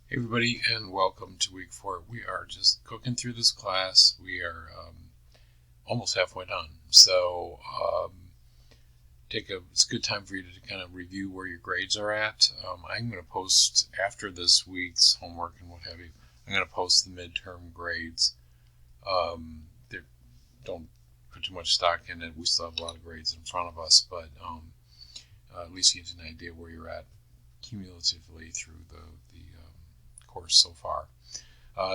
Hey everybody, and welcome to week 4. We are just cooking through this class. We are almost halfway done. So it's a good time for you to kind of review where your grades are at. I'm going to post, after this week's homework and what have you, I'm going to post the midterm grades. Don't put too much stock in it. We still have a lot of grades in front of us, but at least you get an idea where you're at cumulatively through the course so far.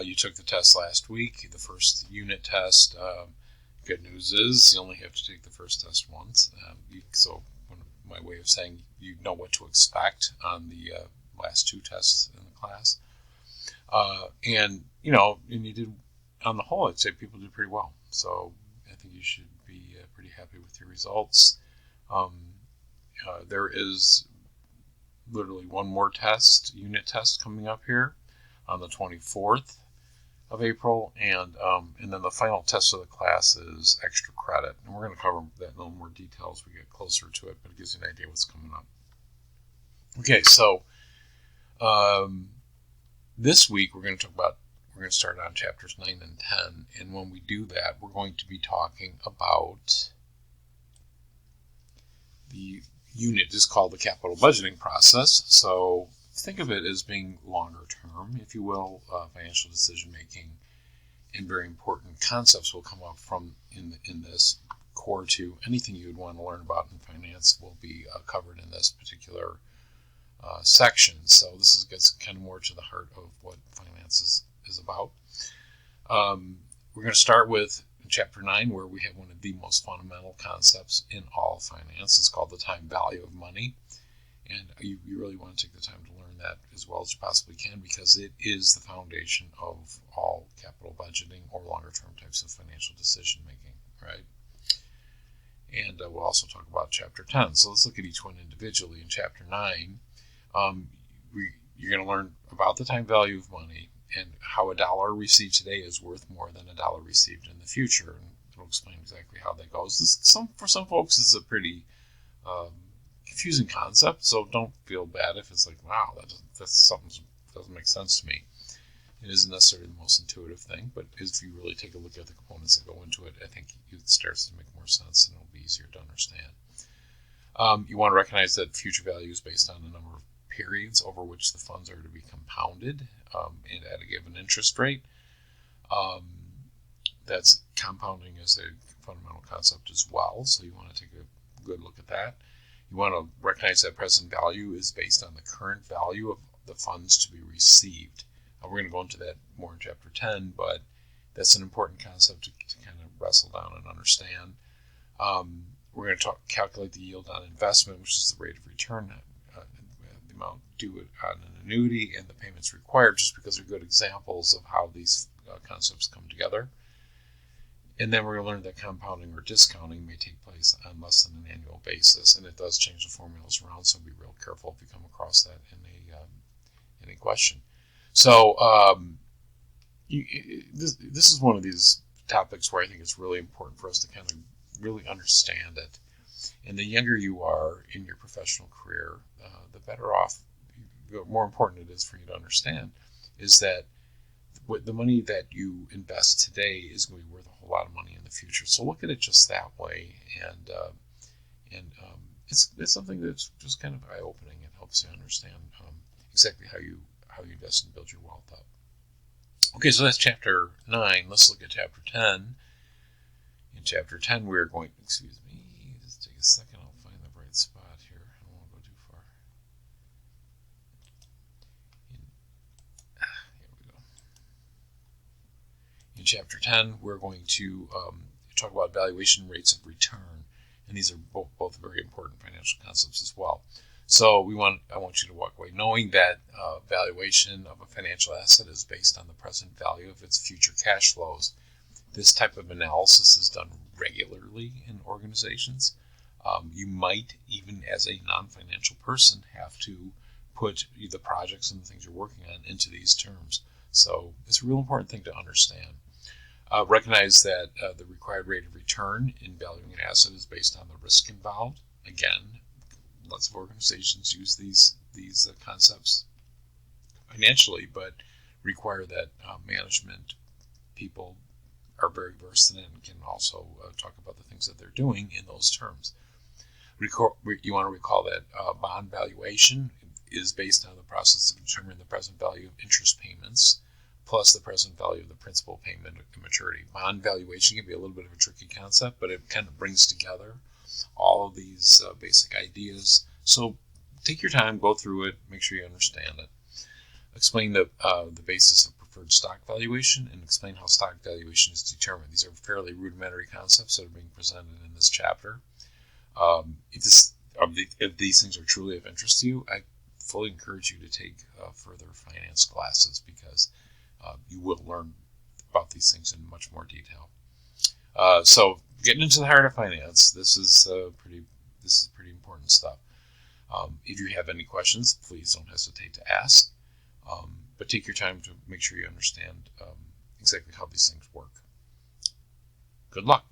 You took the test last week, the first unit test. Good news is you only have to take the first test once. So my way of saying you know what to expect on the last 2 tests in the class. And you did, on the whole, I'd say people did pretty well. So I think you should be pretty happy with your results. There is literally one more unit test coming up here on the 24th of April, and then the final test of the class is extra credit, and we're going to cover that in a little more detail as we get closer to it, but it gives you an idea what's coming up. Okay, so this week we're going to start on chapters 9 and 10, and when we do that, we're going to be talking about the unit is called the capital budgeting process. So think of it as being longer term, if you will. Financial decision making and very important concepts will come up from in this. Core to anything you would want to learn about in finance will be covered in this particular section. So this gets kind of more to the heart of what finance is about. We're going to start with Chapter 9, where we have one of the most fundamental concepts in all finance. It's called the time value of money. And you really want to take the time to learn that as well as you possibly can, because it is the foundation of all capital budgeting or longer-term types of financial decision-making, right? And we'll also talk about Chapter 10. So let's look at each one individually. In Chapter 9, you're going to learn about the time value of money and how a dollar received today is worth more than a dollar received in the future. And it'll explain exactly how that goes. For some folks, this is a pretty confusing concept, so don't feel bad if it's like, wow, that's something that doesn't make sense to me. It isn't necessarily the most intuitive thing, but if you really take a look at the components that go into it, I think it starts to make more sense and it'll be easier to understand. You want to recognize that future value is based on the number of periods over which the funds are to be compounded and at a given interest rate. That's compounding is a fundamental concept as well, so you want to take a good look at that. You want to recognize that present value is based on the current value of the funds to be received. We're going to go into that more in Chapter 10, but that's an important concept to kind of wrestle down and understand. We're going to calculate the yield on investment, which is the rate of return, the amount due on an annuity, and the payments required, just because they're good examples of how these concepts come together. And then we're going to learn that compounding or discounting may take place on less than an annual basis, and it does change the formulas around, so be real careful if you come across that in a question. So this is one of these topics where I think it's really important for us to kind of really understand it. And the younger you are in your professional career, the better off, the more important it is for you to understand, is that the money that you invest today is going to be worth a whole lot of money in the future. So look at it just that way, and it's something that's just kind of eye-opening and helps you understand exactly how you invest and build your wealth up. Okay, so that's Chapter 9. Let's look at Chapter 10. In Chapter 10, we're going, just take a second, I'll find the right spot here. I don't want to go too far. Here we go. In Chapter 10, we're going to talk about valuation rates of return, and these are both very important financial concepts as well. So I want you to walk away knowing that valuation of a financial asset is based on the present value of its future cash flows. This type of analysis is done regularly in organizations. You might, even as a non-financial person, have to put the projects and the things you're working on into these terms. So it's a real important thing to understand. Recognize that the required rate of return in valuing an asset is based on the risk involved. Again, lots of organizations use these concepts financially, but require that management people are very versed in it and can also talk about the things that they're doing in those terms. You want to recall that bond valuation is based on the process of determining the present value of interest payments plus the present value of the principal payment at maturity. Bond valuation can be a little bit of a tricky concept, but it kind of brings together all of these basic ideas. So take your time, go through it, make sure you understand it. Explain the basis of preferred stock valuation and explain how stock valuation is determined. These are fairly rudimentary concepts that are being presented in this chapter. If these things are truly of interest to you, I fully encourage you to take further finance classes because you will learn about these things in much more detail. So getting into the heart of finance, this is pretty important stuff. If you have any questions, please don't hesitate to ask. But take your time to make sure you understand exactly how these things work. Good luck.